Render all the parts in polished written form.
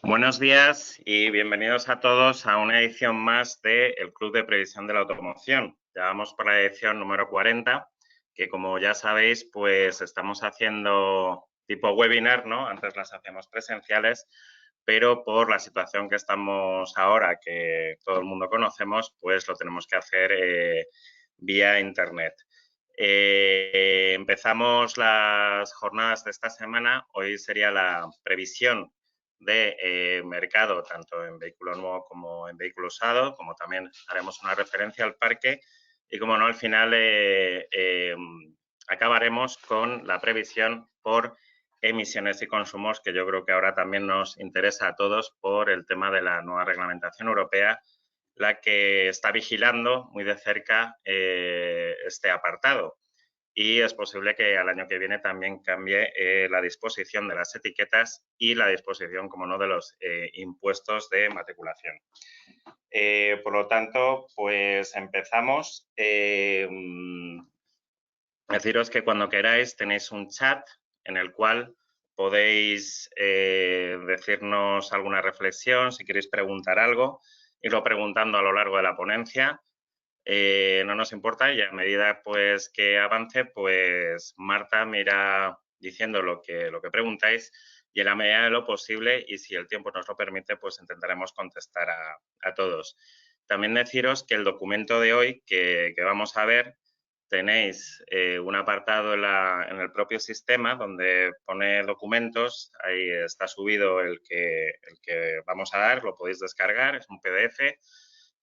Buenos días y bienvenidos a todos a una edición más del Club de Previsión de la Automoción. Ya vamos por la edición número 40, que como ya sabéis, pues estamos haciendo tipo webinar, ¿no? Antes las hacíamos presenciales, pero por la situación que estamos ahora, que todo el mundo conocemos, pues lo tenemos que hacer vía Internet. Empezamos las jornadas de esta semana. Hoy sería la previsión de mercado, tanto en vehículo nuevo como en vehículo usado, como también haremos una referencia al parque y, como no, al final acabaremos con la previsión por emisiones y consumos, que yo creo que ahora también nos interesa a todos por el tema de la nueva reglamentación europea, la que está vigilando muy de cerca este apartado. Y es posible que al año que viene también cambie la disposición de las etiquetas y la disposición, como no, de los impuestos de matriculación. Por lo tanto, pues empezamos. Deciros que cuando queráis tenéis un chat en el cual podéis decirnos alguna reflexión, si queréis preguntar algo, irlo preguntando a lo largo de la ponencia. No nos importa, y a medida pues que avance, pues Marta me irá diciendo lo que preguntáis, y en la medida de lo posible, y si el tiempo nos lo permite, pues intentaremos contestar a todos. También deciros que el documento de hoy que vamos a ver, tenéis un apartado en el propio sistema donde pone documentos. Ahí está subido el que vamos a dar, lo podéis descargar, es un PDF.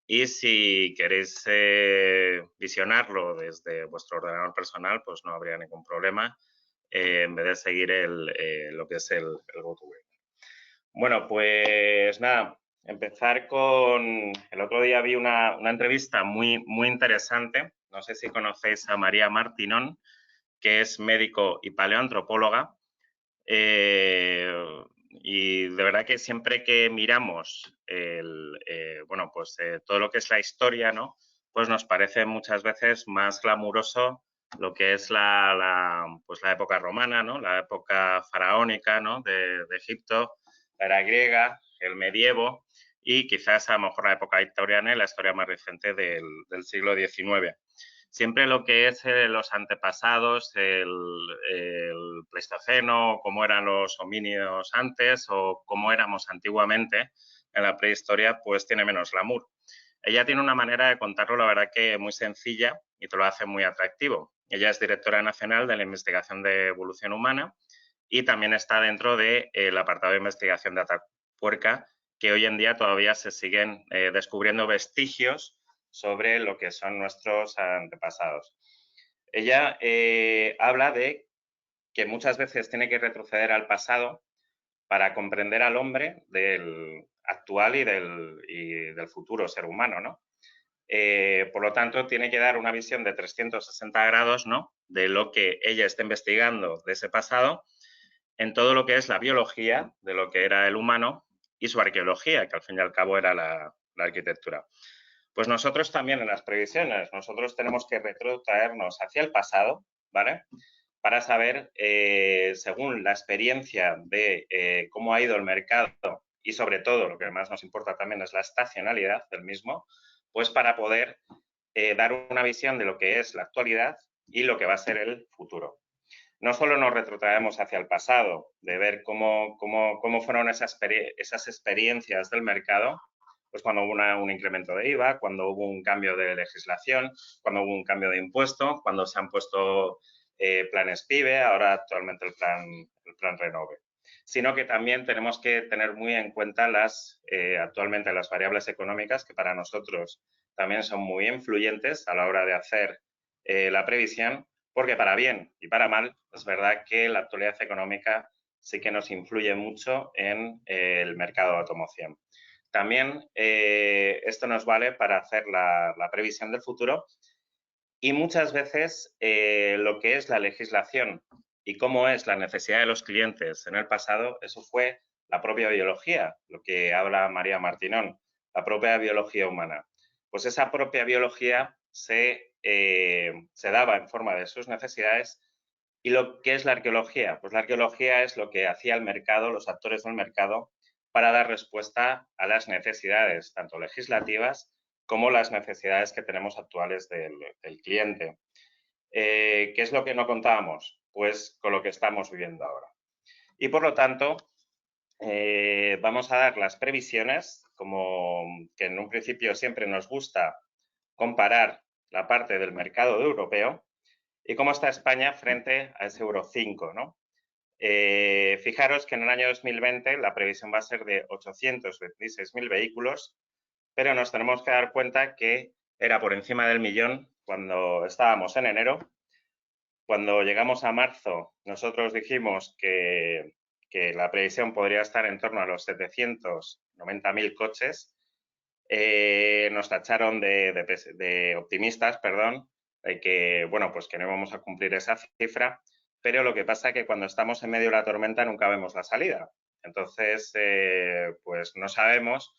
Y si queréis visionarlo desde vuestro ordenador personal, pues no habría ningún problema, en vez de seguir lo que es el GoToWebinar. Bueno, pues nada, empezar con... El otro día vi una entrevista muy interesante. No sé si conocéis a María Martinón, que es médico y paleoantropóloga. Y de verdad que siempre que miramos todo lo que es la historia, ¿no? Pues nos parece muchas veces más glamuroso lo que es pues la época romana, ¿no? La época faraónica, ¿no? de Egipto, la era griega, el medievo y quizás a lo mejor la época victoriana y la historia más reciente del siglo XIX. Siempre lo que es los antepasados, el Pleistoceno, cómo eran los homínidos antes o cómo éramos antiguamente en la prehistoria, pues tiene menos glamour. Ella tiene una manera de contarlo, la verdad que muy sencilla, y te lo hace muy atractivo. Ella es directora nacional de la investigación de evolución humana y también está dentro del apartado de investigación de Atapuerca, que hoy en día todavía se siguen descubriendo vestigios sobre lo que son nuestros antepasados. Ella habla de que muchas veces tiene que retroceder al pasado para comprender al hombre del actual y del futuro ser humano, ¿no? Por lo tanto, tiene que dar una visión de 360 grados, ¿no? De lo que ella está investigando de ese pasado en todo lo que es la biología de lo que era el humano y su arqueología, que al fin y al cabo era la arquitectura. Pues nosotros también en las previsiones, nosotros tenemos que retrotraernos hacia el pasado, ¿vale? Para saber, según la experiencia de cómo ha ido el mercado y sobre todo lo que más nos importa también es la estacionalidad del mismo, pues para poder dar una visión de lo que es la actualidad y lo que va a ser el futuro. No solo nos retrotraemos hacia el pasado, de ver cómo fueron esas experiencias del mercado, pues cuando hubo un incremento de IVA, cuando hubo un cambio de legislación, cuando hubo un cambio de impuesto, cuando se han puesto planes PIBE, ahora actualmente el plan Renove. Sino que también tenemos que tener muy en cuenta actualmente las variables económicas, que para nosotros también son muy influyentes a la hora de hacer la previsión, porque para bien y para mal, es verdad que la actualidad económica sí que nos influye mucho en el mercado de automoción. También esto nos vale para hacer la previsión del futuro y muchas veces lo que es la legislación y cómo es la necesidad de los clientes en el pasado, eso fue la propia biología, lo que habla María Martinón, la propia biología humana. Pues esa propia biología se daba en forma de sus necesidades. ¿Y lo que es la arqueología? Pues la arqueología es lo que hacía el mercado, los actores del mercado, para dar respuesta a las necesidades, tanto legislativas como las necesidades que tenemos actuales del cliente. ¿Qué es lo que no contábamos? Pues con lo que estamos viviendo ahora. Y por lo tanto, vamos a dar las previsiones, como que en un principio siempre nos gusta comparar la parte del mercado europeo y cómo está España frente a ese Euro 5, ¿no? Fijaros que en el año 2020 la previsión va a ser de 826.000 vehículos, pero nos tenemos que dar cuenta que era por encima del millón cuando estábamos en enero. Cuando llegamos a marzo, nosotros dijimos que la previsión podría estar en torno a los 790.000 coches. Nos tacharon de optimistas, perdón, de que, bueno, pues que no íbamos a cumplir esa cifra, pero lo que pasa es que cuando estamos en medio de la tormenta nunca vemos la salida. Entonces, pues no sabemos,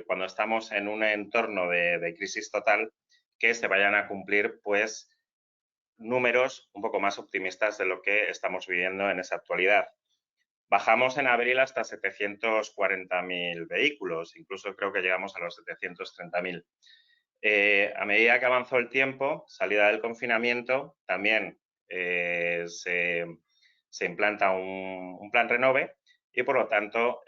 cuando estamos en un entorno de crisis total, que se vayan a cumplir, pues, números un poco más optimistas de lo que estamos viviendo en esa actualidad. Bajamos en abril hasta 740.000 vehículos, incluso creo que llegamos a los 730.000. A medida que avanzó el tiempo, salida del confinamiento, también se implanta un plan Renove y, por lo tanto,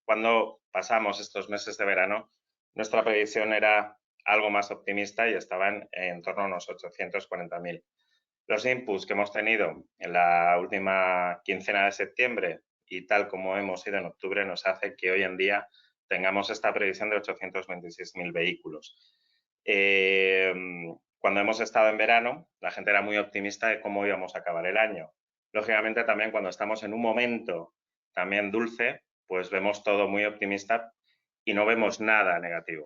cuando pasamos estos meses de verano, nuestra previsión era algo más optimista y estaban en torno a unos 840.000. Los inputs que hemos tenido en la última quincena de septiembre y tal como hemos ido en octubre nos hace que hoy en día tengamos esta previsión de 826.000 vehículos. Cuando hemos estado en verano, la gente era muy optimista de cómo íbamos a acabar el año. Lógicamente, también cuando estamos en un momento también dulce, pues vemos todo muy optimista y no vemos nada negativo.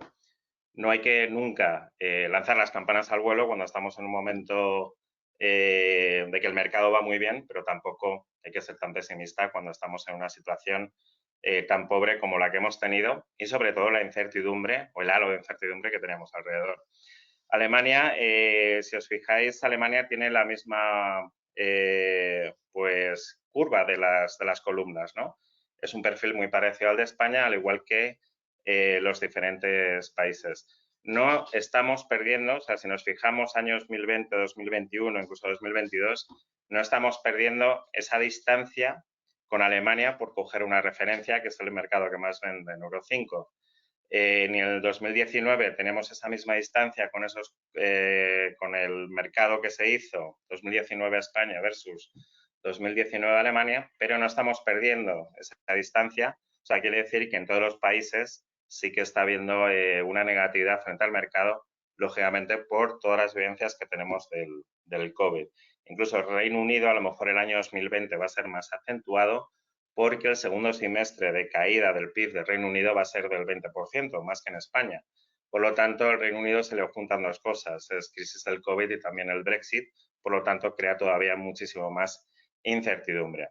No hay que nunca lanzar las campanas al vuelo cuando estamos en un momento de que el mercado va muy bien, pero tampoco hay que ser tan pesimista cuando estamos en una situación tan pobre como la que hemos tenido y sobre todo la incertidumbre o el halo de incertidumbre que tenemos alrededor. Alemania, si os fijáis, Alemania tiene la misma pues curva de las columnas, ¿no? Es un perfil muy parecido al de España, al igual que los diferentes países. No estamos perdiendo, o sea, si nos fijamos años 2020, 2021, incluso 2022, no estamos perdiendo esa distancia con Alemania por coger una referencia, que es el mercado que más vende en Euro 5. Ni en el 2019 tenemos esa misma distancia con el mercado que se hizo 2019 España versus 2019 Alemania, pero no estamos perdiendo esa distancia. O sea, quiere decir que en todos los países sí que está habiendo una negatividad frente al mercado, lógicamente por todas las vivencias que tenemos del COVID. Incluso el Reino Unido, a lo mejor el año 2020 va a ser más acentuado, porque el segundo semestre de caída del PIB del Reino Unido va a ser del 20%, más que en España. Por lo tanto, al Reino Unido se le juntan dos cosas, es crisis del COVID y también el Brexit, por lo tanto, crea todavía muchísimo más incertidumbre.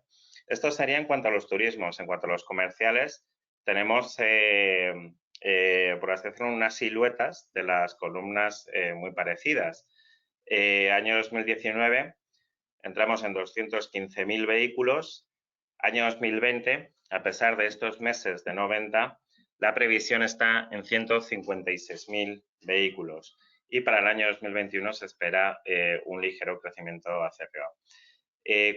Esto sería en cuanto a los turismos. En cuanto a los comerciales, tenemos, por así decirlo, unas siluetas de las columnas muy parecidas. Año 2019 entramos en 215.000 vehículos. Año 2020, a pesar de estos meses de no venta, la previsión está en 156.000 vehículos y para el año 2021 se espera un ligero crecimiento acercado.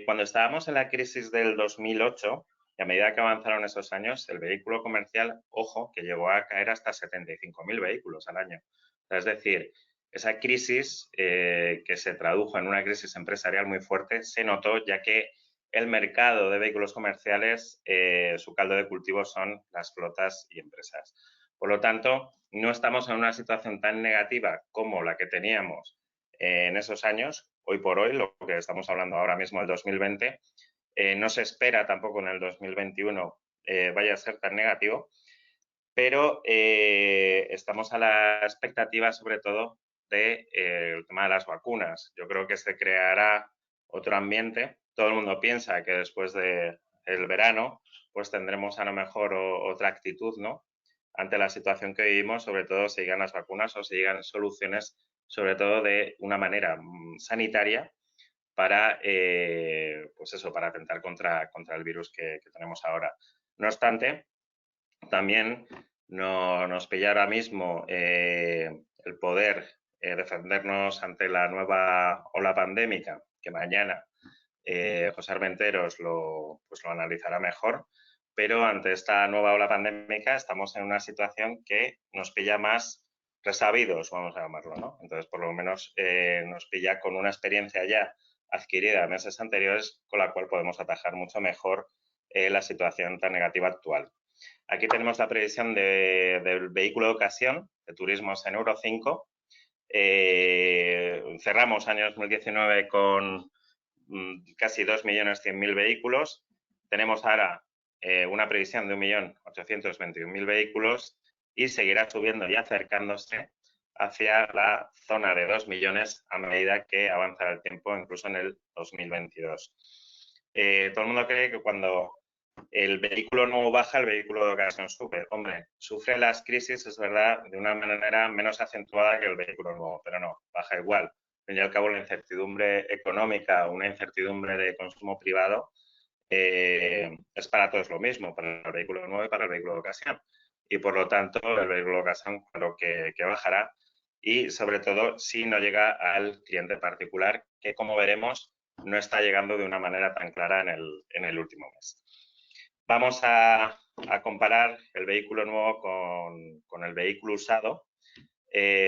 Cuando estábamos en la crisis del 2008, y a medida que avanzaron esos años, el vehículo comercial, ojo, que llegó a caer hasta 75.000 vehículos al año. Es decir, esa crisis que se tradujo en una crisis empresarial muy fuerte se notó ya que el mercado de vehículos comerciales, su caldo de cultivo son las flotas y empresas. Por lo tanto, no estamos en una situación tan negativa como la que teníamos en esos años. Hoy por hoy, lo que estamos hablando ahora mismo del 2020, no se espera tampoco en el 2021 vaya a ser tan negativo, pero estamos a la expectativa sobre todo del tema de las vacunas. Yo creo que se creará otro ambiente. Todo el mundo piensa que después del verano pues tendremos a lo mejor otra actitud, ¿no? Ante la situación que vivimos, sobre todo si llegan las vacunas o si llegan soluciones, sobre todo de una manera sanitaria para, pues eso, para atentar contra el virus que tenemos ahora. No obstante, también nos pilla ahora mismo el poder defendernos ante la nueva ola pandémica, que mañana José Armenteros pues lo analizará mejor, pero ante esta nueva ola pandémica estamos en una situación que nos pilla más resabidos, vamos a llamarlo, ¿no? Entonces, por lo menos nos pilla con una experiencia ya adquirida en meses anteriores con la cual podemos atajar mucho mejor la situación tan negativa actual. Aquí tenemos la previsión del vehículo de ocasión, de turismos en Euro 5. Cerramos año 2019 con casi 2.100.000 vehículos. Tenemos ahora una previsión de 1.821.000 vehículos y seguirá subiendo y acercándose hacia la zona de 2 millones a medida que avanza el tiempo, incluso en el 2022. Todo el mundo cree que cuando el vehículo nuevo baja, el vehículo de ocasión sube. Hombre, sufre las crisis, es verdad, de una manera menos acentuada que el vehículo nuevo, pero no, baja igual. Al fin y al cabo, la incertidumbre económica, una incertidumbre de consumo privado, es para todos lo mismo, para el vehículo nuevo y para el vehículo de ocasión. Y por lo tanto, el vehículo de ocasión creo que bajará y sobre todo si no llega al cliente particular, que como veremos no está llegando de una manera tan clara en el último mes. Vamos a comparar el vehículo nuevo con el vehículo usado.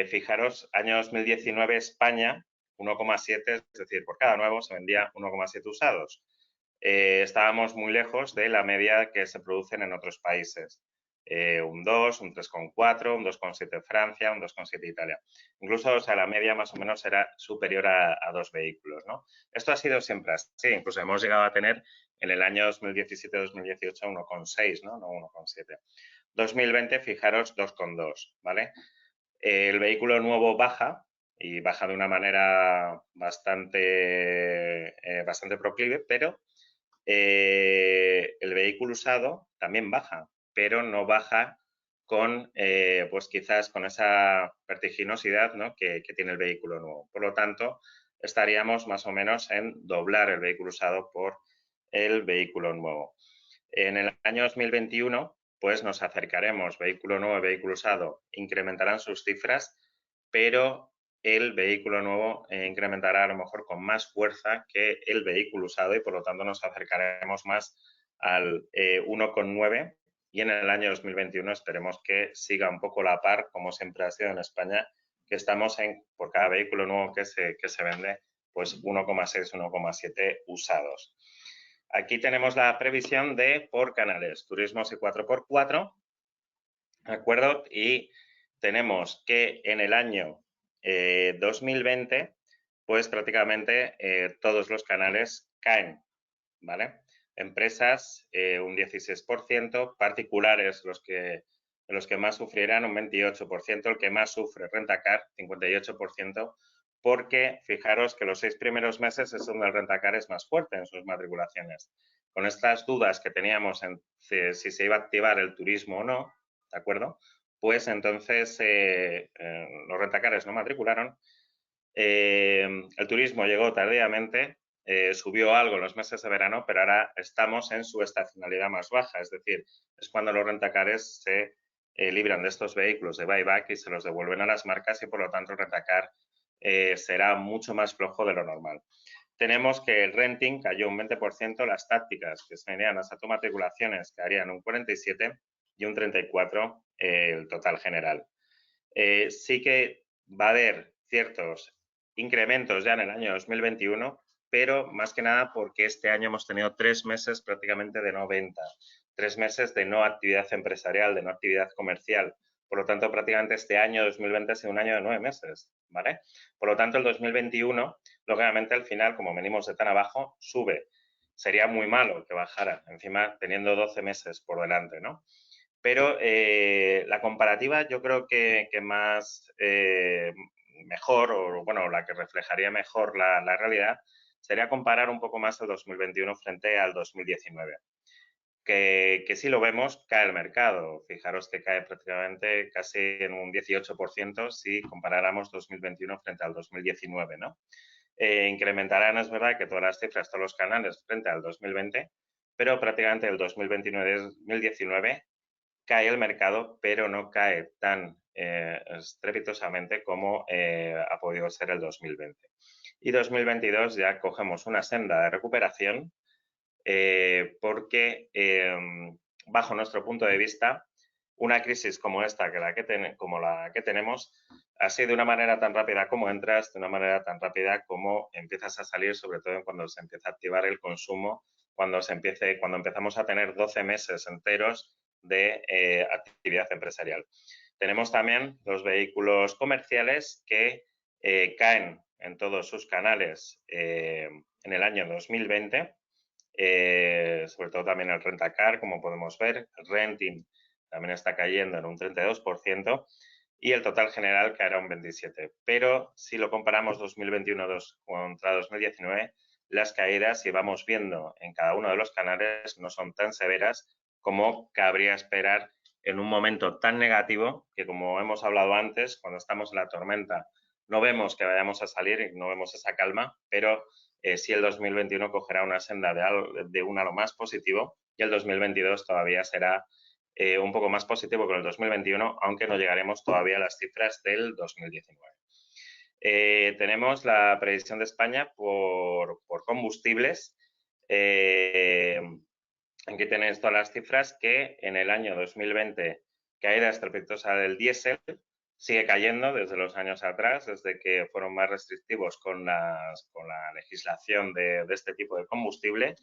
Fijaros, año 2019 España 1,7, es decir, por cada nuevo se vendía 1,7 usados. Estábamos muy lejos de la media que se producen en otros países. Un 2, un 3,4, un 2,7 Francia, un 2,7 Italia. Incluso, o sea, la media más o menos era superior a 2 vehículos, ¿no? Esto ha sido siempre así. Incluso hemos llegado a tener en el año 2017-2018 1,6, ¿no? No 1,7. 2020, fijaros, 2,2, ¿vale? El vehículo nuevo baja y baja de una manera bastante proclive, pero el vehículo usado también baja, pero no baja con, pues quizás con esa vertiginosidad, ¿no? que tiene el vehículo nuevo. Por lo tanto, estaríamos más o menos en doblar el vehículo usado por el vehículo nuevo. En el año 2021, pues nos acercaremos, vehículo nuevo y vehículo usado incrementarán sus cifras, pero el vehículo nuevo incrementará a lo mejor con más fuerza que el vehículo usado y por lo tanto nos acercaremos más al 1,9 y en el año 2021 esperemos que siga un poco la par, como siempre ha sido en España, que estamos en, por cada vehículo nuevo que se vende, pues 1,6, 1,7 usados. Aquí tenemos la previsión de por canales, turismos y 4x4, ¿de acuerdo? Y tenemos que en el año 2020, pues prácticamente todos los canales caen, ¿vale? Empresas un 16%, particulares los que más sufrirán un 28%, el que más sufre Rentacar, 58%, porque fijaros que los 6 primeros meses es donde el Rentacar es más fuerte en sus matriculaciones. Con estas dudas que teníamos en si se iba a activar el turismo o no, ¿de acuerdo? Pues entonces los Rentacares no matricularon. El turismo llegó tardíamente, subió algo en los meses de verano, pero ahora estamos en su estacionalidad más baja, es decir, es cuando los rentacares se libran de estos vehículos de buyback y se los devuelven a las marcas y por lo tanto el rentacar será mucho más flojo de lo normal. Tenemos que el renting cayó un 20%, las tácticas que se venían las automatriculaciones caerían un 47% y un 34% el total general. Sí que va a haber ciertos incrementos ya en el año 2021, pero más que nada porque este año hemos tenido 3 meses prácticamente de no venta, 3 meses de no actividad empresarial, de no actividad comercial. Por lo tanto, prácticamente este año 2020 ha sido un año de 9 meses, ¿vale? Por lo tanto, el 2021, lógicamente, al final, como venimos de tan abajo, sube. Sería muy malo que bajara, encima teniendo 12 meses por delante, ¿no? Pero la comparativa yo creo que más mejor, o bueno, la que reflejaría mejor la realidad, sería comparar un poco más el 2021 frente al 2019. Que si lo vemos, cae el mercado. Fijaros que cae prácticamente casi en un 18% si comparáramos 2021 frente al 2019, ¿no? Incrementarán, es verdad, que todas las cifras, todos los canales frente al 2020, pero prácticamente el 2029 cae el mercado, pero no cae tan estrepitosamente como ha podido ser el 2020. Y 2022 ya cogemos una senda de recuperación porque, bajo nuestro punto de vista, una crisis como esta, como la que tenemos, así de una manera tan rápida como entras, de una manera tan rápida como empiezas a salir, sobre todo cuando se empieza a activar el consumo, cuando empezamos a tener 12 meses enteros de actividad empresarial. Tenemos también los vehículos comerciales que caen en todos sus canales en el año 2020, sobre todo también el rentacar, como podemos ver, el renting también está cayendo en un 32% y el total general caerá un 27%. Pero si lo comparamos 2021 contra 2019, las caídas, si vamos viendo en cada uno de los canales, no son tan severas como cabría esperar en un momento tan negativo que, como hemos hablado antes, cuando estamos en la tormenta no vemos que vayamos a salir y no vemos esa calma, pero sí el 2021 cogerá una senda de un halo más positivo y el 2022 todavía será un poco más positivo que el 2021, aunque no llegaremos todavía a las cifras del 2019. Tenemos la previsión de España por combustibles. Aquí tenéis todas las cifras que en el año 2020 caída estrepitosa del diésel, sigue cayendo desde los años atrás, desde que fueron más restrictivos con la legislación de este tipo de combustible.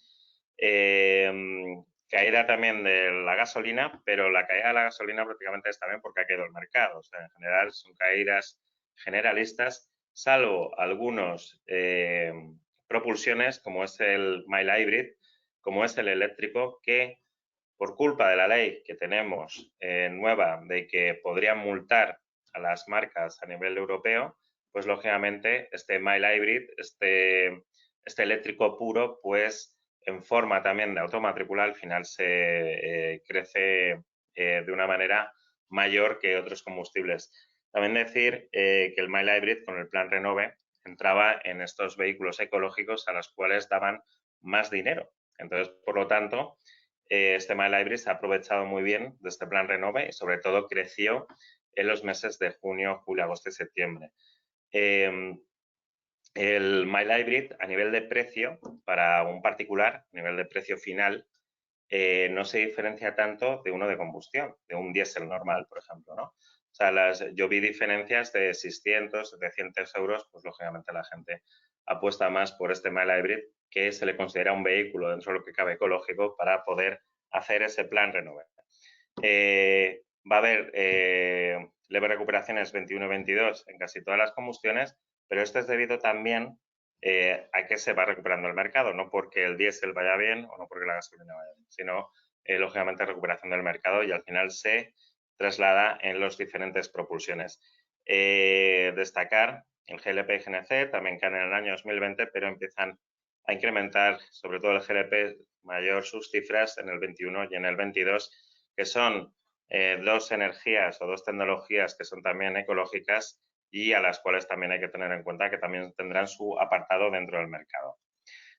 Caída también de la gasolina, pero la caída de la gasolina prácticamente es también porque ha caído el mercado. O sea, en general son caídas generalistas, salvo algunos propulsiones, como es el mild hybrid, como es el eléctrico, que por culpa de la ley que tenemos nueva de que podrían multar a las marcas a nivel europeo, pues lógicamente este mild hybrid, este eléctrico puro, pues en forma también de automatrícula al final se crece de una manera mayor que otros combustibles. También decir que el mild hybrid con el plan Renove entraba en estos vehículos ecológicos a los cuales daban más dinero. Entonces, por lo tanto, este mild hybrid se ha aprovechado muy bien de este plan Renove y sobre todo creció en los meses de junio, julio, agosto y septiembre. El mild hybrid a nivel de precio para un particular, a nivel de precio final, no se diferencia tanto de uno de combustión, de un diésel normal, por ejemplo, ¿no? O sea, yo vi diferencias de 600, 700 euros, pues lógicamente la gente apuesta más por este mild hybrid, que se le considera un vehículo dentro de lo que cabe ecológico para poder hacer ese plan Renove. Va a haber leve recuperaciones 21 y 22 en casi todas las combustiones, pero esto es debido también a que se va recuperando el mercado, no porque el diésel vaya bien o no porque la gasolina vaya bien, sino lógicamente recuperación del mercado y al final se traslada en las diferentes propulsiones. Destacar el GLP y GNC también caen en el año 2020, pero empiezan a incrementar, sobre todo el GLP, mayor sus cifras en el 21 y en el 22, que son dos energías o dos tecnologías que son también ecológicas y a las cuales también hay que tener en cuenta que también tendrán su apartado dentro del mercado.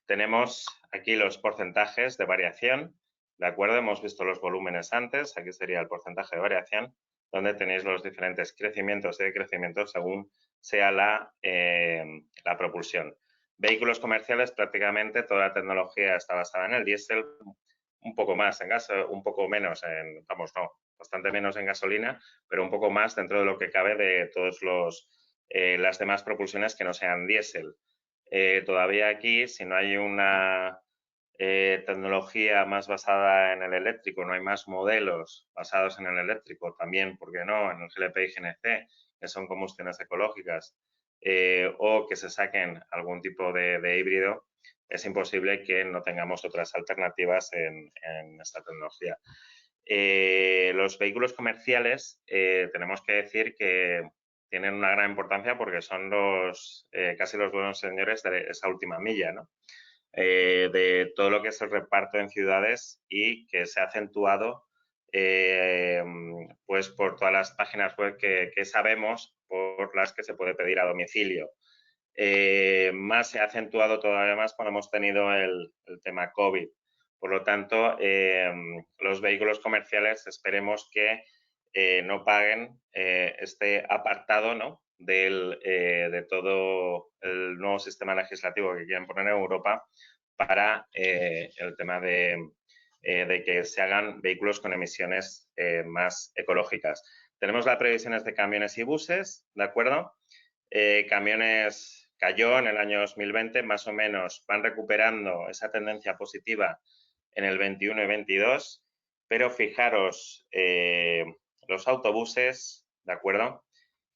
Tenemos aquí los porcentajes de variación, ¿de acuerdo? Hemos visto los volúmenes antes, aquí sería el porcentaje de variación, donde tenéis los diferentes crecimientos y decrecimientos según sea la propulsión. Vehículos comerciales, prácticamente toda la tecnología está basada en el diésel, un poco más en gas, un poco menos en, vamos, no, bastante menos en gasolina, pero un poco más dentro de lo que cabe de todos las demás propulsiones que no sean diésel. Todavía aquí, si no hay una tecnología más basada en el eléctrico, no hay más modelos basados en el eléctrico, también, ¿por qué no?, en el GLP y GNC, que son combustiones ecológicas, o que se saquen algún tipo de híbrido, es imposible que no tengamos otras alternativas en esta tecnología. Los vehículos comerciales, tenemos que decir que tienen una gran importancia porque son casi los buenos señores de esa última milla, ¿no? De todo lo que es el reparto en ciudades y que se ha acentuado pues por todas las páginas web que sabemos por las que se puede pedir a domicilio. Más se ha acentuado todavía más cuando hemos tenido el tema COVID, Por lo tanto, los vehículos comerciales esperemos que no paguen este apartado, ¿no?, de todo el nuevo sistema legislativo que quieren poner en Europa para el tema de que se hagan vehículos con emisiones más ecológicas. Tenemos las previsiones de camiones y buses, ¿de acuerdo? Camiones cayó en el año 2020, más o menos van recuperando esa tendencia positiva en el 21 y 22, pero fijaros, los autobuses, ¿de acuerdo?,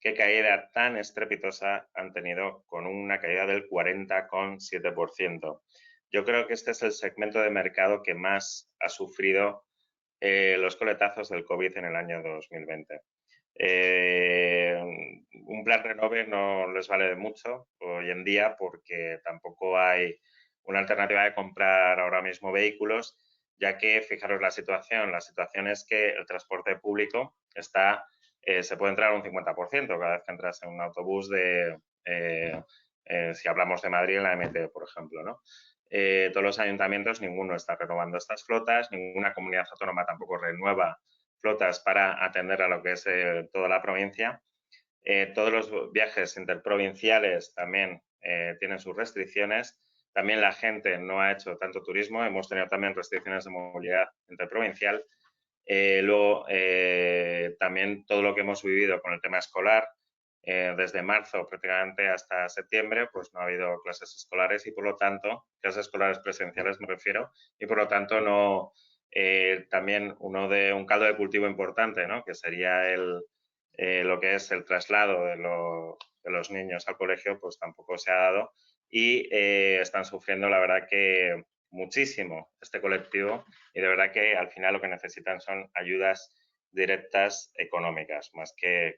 qué caída tan estrepitosa han tenido, con una caída del 40,7%. Yo creo que este es el segmento de mercado que más ha sufrido los coletazos del COVID en el año 2020. Un plan Renove no les vale de mucho hoy en día porque tampoco hay una alternativa de comprar ahora mismo vehículos, ya que, fijaros la situación es que el transporte público está, se puede entrar a un 50% cada vez que entras en un autobús si hablamos de Madrid, en la MT, por ejemplo, ¿no? Todos los ayuntamientos, ninguno está renovando estas flotas, ninguna comunidad autónoma tampoco renueva flotas para atender a lo que es toda la provincia. Todos los viajes interprovinciales también tienen sus restricciones. También la gente no ha hecho tanto turismo. Hemos tenido también restricciones de movilidad interprovincial. Luego, también todo lo que hemos vivido con el tema escolar, desde marzo prácticamente hasta septiembre, pues no ha habido clases escolares y, por lo tanto, clases escolares presenciales me refiero, y por lo tanto no, también un caldo de cultivo importante, ¿no?, que sería lo que es el traslado de los niños al colegio, pues tampoco se ha dado y están sufriendo, la verdad, que muchísimo este colectivo, y de verdad que al final lo que necesitan son ayudas directas económicas, más que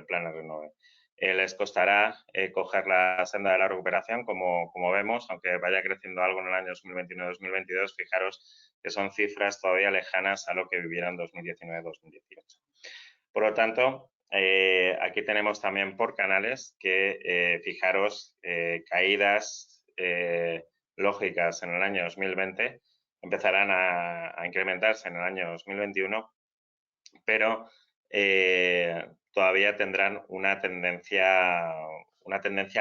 planes Renove. Les costará coger la senda de la recuperación, como vemos, aunque vaya creciendo algo en el año 2021-2022, fijaros que son cifras todavía lejanas a lo que vivieron en 2019-2018. Por lo tanto, aquí tenemos también por canales que, fijaros, caídas lógicas en el año 2020 empezarán a incrementarse en el año 2021, pero todavía tendrán una tendencia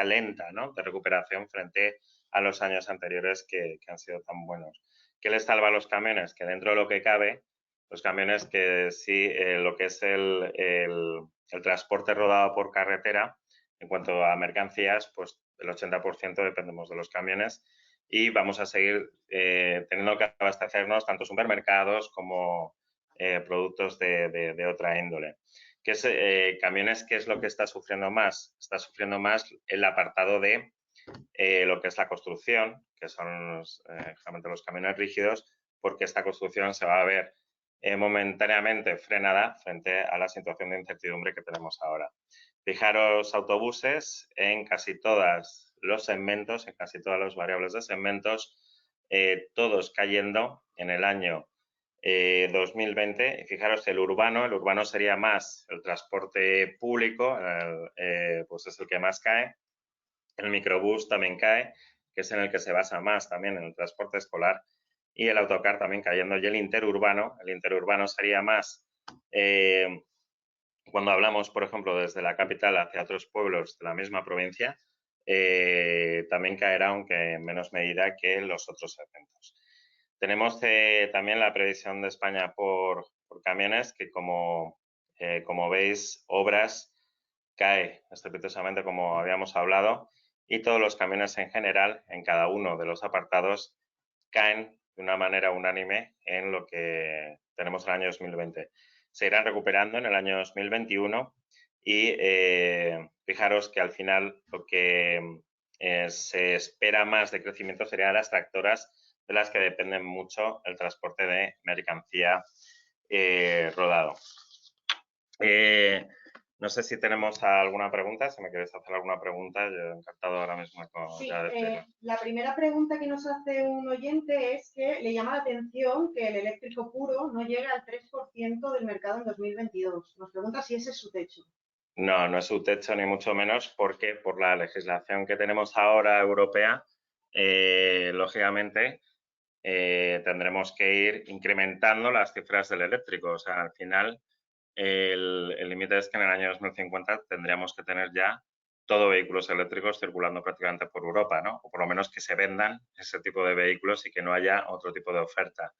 lenta, ¿no?, de recuperación frente a los años anteriores que han sido tan buenos. ¿Qué les salva a los camiones? Que dentro de lo que cabe, los camiones que sí, lo que es el transporte rodado por carretera, en cuanto a mercancías, pues el 80% dependemos de los camiones y vamos a seguir teniendo que abastecernos tanto supermercados como productos de otra índole. ¿Qué es, camiones, qué es lo que está sufriendo más? Está sufriendo más el apartado de lo que es la construcción, que son generalmente los camiones rígidos, porque esta construcción se va a ver momentáneamente frenada frente a la situación de incertidumbre que tenemos ahora. Fijaros, autobuses en casi todos los segmentos, en casi todas las variables de segmentos, todos cayendo en el año 2020. Y fijaros, el urbano sería más el transporte público, pues es el que más cae. El microbús también cae, que es en el que se basa más también en el transporte escolar, y el autocar también cayendo. Y el interurbano sería más cuando hablamos, por ejemplo, desde la capital hacia otros pueblos de la misma provincia, también caerá, aunque en menos medida que los otros segmentos. Tenemos también la previsión de España por camiones, que como veis, obras cae estrepitosamente, como habíamos hablado, y todos los camiones en general, en cada uno de los apartados, caen de una manera unánime en lo que tenemos en el año 2020. Se irán recuperando en el año 2021 y fijaros que al final lo que se espera más de crecimiento serían las tractoras, de las que dependen mucho el transporte de mercancía rodado. No sé si tenemos alguna pregunta, si me queréis hacer alguna pregunta, yo encantado ahora mismo con Sí, decirlo. la primera pregunta que nos hace un oyente es que le llama la atención que el eléctrico puro no llega al 3% del mercado en 2022. Nos pregunta si ese es su techo. No, no es su techo ni mucho menos, porque por la legislación que tenemos ahora europea, lógicamente, tendremos que ir incrementando las cifras del eléctrico. O sea, al final, el límite es que en el año 2050 tendríamos que tener ya todo vehículos eléctricos circulando prácticamente por Europa, ¿no? O por lo menos que se vendan ese tipo de vehículos y que no haya otro tipo de oferta.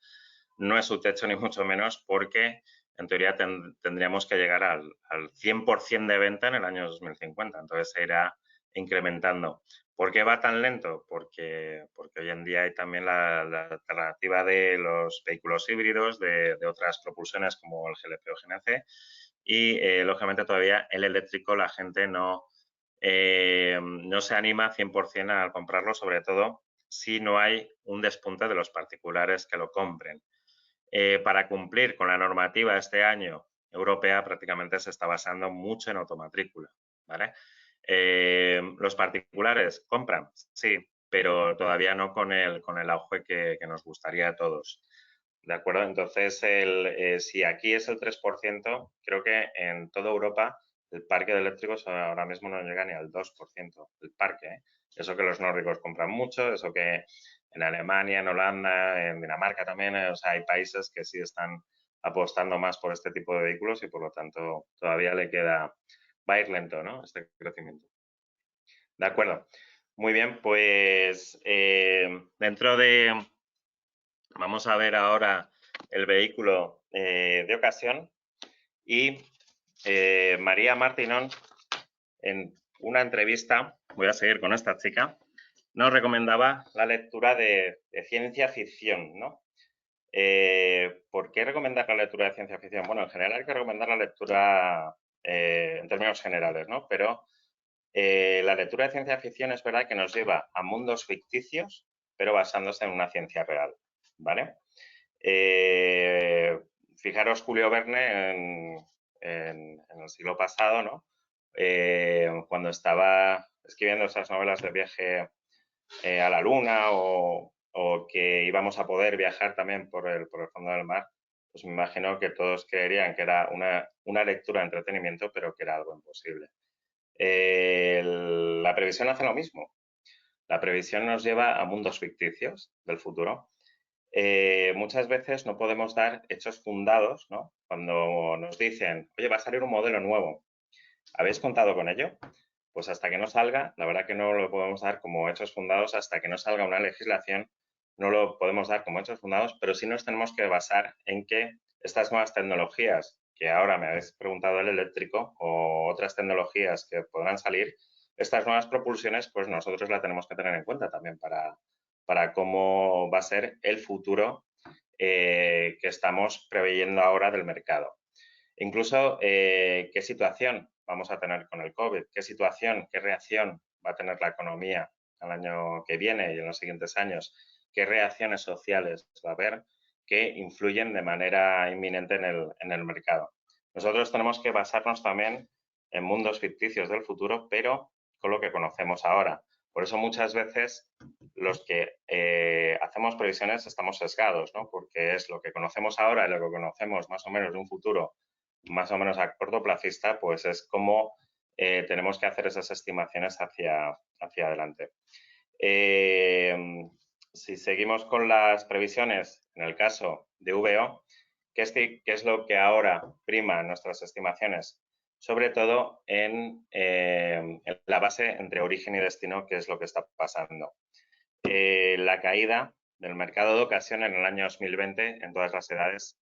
No es su techo ni mucho menos porque en teoría tendríamos que llegar al 100% de venta en el año 2050. Entonces se irá incrementando. ¿Por qué va tan lento? Porque hoy en día hay también la alternativa de los vehículos híbridos, de otras propulsiones como el GLP o GNC y, lógicamente, todavía el eléctrico la gente no se anima 100% a comprarlo, sobre todo si no hay un despunte de los particulares que lo compren. Para cumplir con la normativa este año europea prácticamente se está basando mucho en automatrícula, ¿vale? Los particulares compran, sí, pero todavía no con el auge que nos gustaría a todos. ¿De acuerdo? Entonces, si aquí es el 3%, creo que en toda Europa el parque de eléctricos ahora mismo no llega ni al 2% del parque, ¿eh? Eso que los nórdicos compran mucho, eso que en Alemania, en Holanda, en Dinamarca también, o sea, hay países que sí están apostando más por este tipo de vehículos y por lo tanto todavía va a ir lento, ¿no? Este crecimiento. De acuerdo. Muy bien, pues vamos a ver ahora el vehículo de ocasión y María Martinón, en una entrevista, voy a seguir con esta chica, nos recomendaba la lectura de ciencia ficción, ¿no? ¿Por qué recomendar la lectura de ciencia ficción? Bueno, en general hay que recomendar la lectura en términos generales, ¿no? Pero la lectura de ciencia ficción es verdad que nos lleva a mundos ficticios, pero basándose en una ciencia real, ¿vale? Fijaros Julio Verne en el siglo pasado, ¿no? Cuando estaba escribiendo esas novelas de viaje a la luna o que íbamos a poder viajar también por el fondo del mar, pues me imagino que todos creerían que era una lectura de entretenimiento, pero que era algo imposible. La previsión hace lo mismo. La previsión nos lleva a mundos ficticios del futuro. Muchas veces no podemos dar hechos fundados, ¿no? Cuando nos dicen, oye, va a salir un modelo nuevo, ¿habéis contado con ello? Pues hasta que no salga, la verdad que no lo podemos dar como hechos fundados, hasta que no salga una legislación, no lo podemos dar como hechos fundados, pero sí nos tenemos que basar en que estas nuevas tecnologías, que ahora me habéis preguntado el eléctrico, o otras tecnologías que podrán salir, estas nuevas propulsiones, pues nosotros las tenemos que tener en cuenta también para cómo va a ser el futuro que estamos preveyendo ahora del mercado. Incluso, ¿qué situación vamos a tener con el COVID? ¿Qué situación, qué reacción va a tener la economía el año que viene y en los siguientes años? ¿Qué reacciones sociales va a haber que influyen de manera inminente en el mercado? Nosotros tenemos que basarnos también en mundos ficticios del futuro, pero con lo que conocemos ahora. Por eso muchas veces los que hacemos previsiones estamos sesgados, ¿no? Porque es lo que conocemos ahora y lo que conocemos más o menos de un futuro más o menos a cortoplacista, pues es como tenemos que hacer esas estimaciones hacia adelante. Si seguimos con las previsiones, en el caso de VO, ¿qué es lo que ahora prima en nuestras estimaciones? Sobre todo en la base entre origen y destino, que es lo que está pasando. La caída del mercado de ocasión en el año 2020 en todas las edades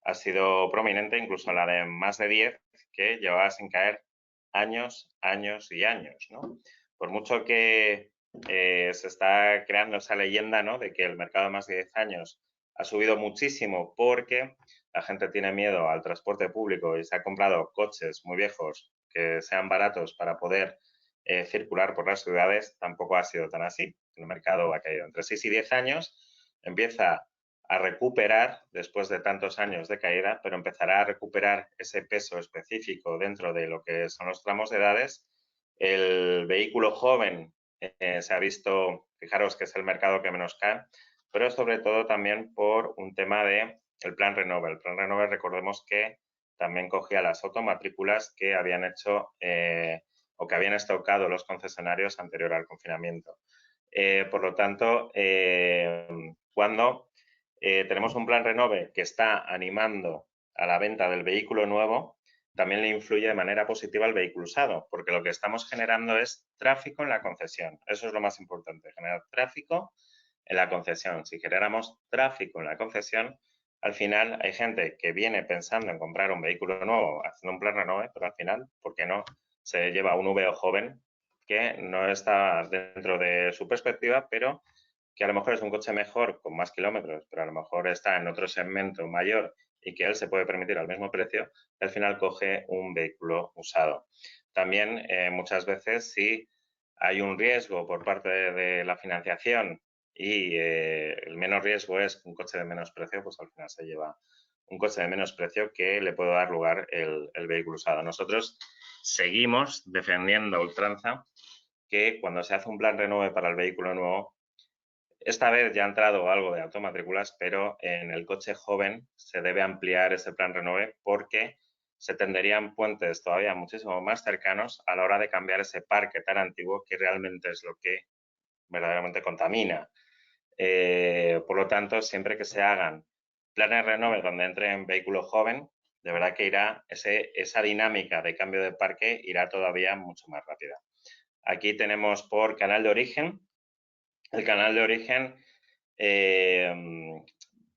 ha sido prominente, incluso la de más de 10, que llevaba sin caer años, años y años, ¿no? Por mucho que se está creando esa leyenda, ¿no?, de que el mercado de más de 10 años ha subido muchísimo porque la gente tiene miedo al transporte público y se ha comprado coches muy viejos que sean baratos para poder circular por las ciudades, tampoco ha sido tan así. El mercado ha caído entre 6 y 10 años, empieza a recuperar después de tantos años de caída, pero empezará a recuperar ese peso específico dentro de lo que son los tramos de edades. El vehículo joven se ha visto, fijaros que es el mercado que menos cae, pero sobre todo también por un tema de el Plan Renove. El Plan Renove, recordemos que también cogía las automatrículas que habían hecho o que habían estocado los concesionarios anterior al confinamiento. Por lo tanto, cuando tenemos un plan Renove que está animando a la venta del vehículo nuevo, también le influye de manera positiva al vehículo usado, porque lo que estamos generando es tráfico en la concesión. Eso es lo más importante, generar tráfico en la concesión. Si generamos tráfico en la concesión, al final hay gente que viene pensando en comprar un vehículo nuevo, haciendo un plan Renove, pero al final, ¿por qué no? Se lleva un VO joven que no está dentro de su perspectiva, pero que a lo mejor es un coche mejor con más kilómetros, pero a lo mejor está en otro segmento mayor y que él se puede permitir al mismo precio, al final coge un vehículo usado. También muchas veces si hay un riesgo por parte de la financiación y el menos riesgo es un coche de menos precio, pues al final se lleva un coche de menos precio que le puede dar lugar el vehículo usado. Nosotros seguimos defendiendo a ultranza que cuando se hace un plan Renove para el vehículo nuevo, esta vez ya ha entrado algo de automatrículas, pero en el coche joven se debe ampliar ese plan Renove porque se tenderían puentes todavía muchísimo más cercanos a la hora de cambiar ese parque tan antiguo que realmente es lo que verdaderamente contamina. Por lo tanto, siempre que se hagan planes Renove donde entre en vehículo joven, de verdad que irá esa dinámica de cambio de parque irá todavía mucho más rápida. Aquí tenemos por canal de origen. El canal de origen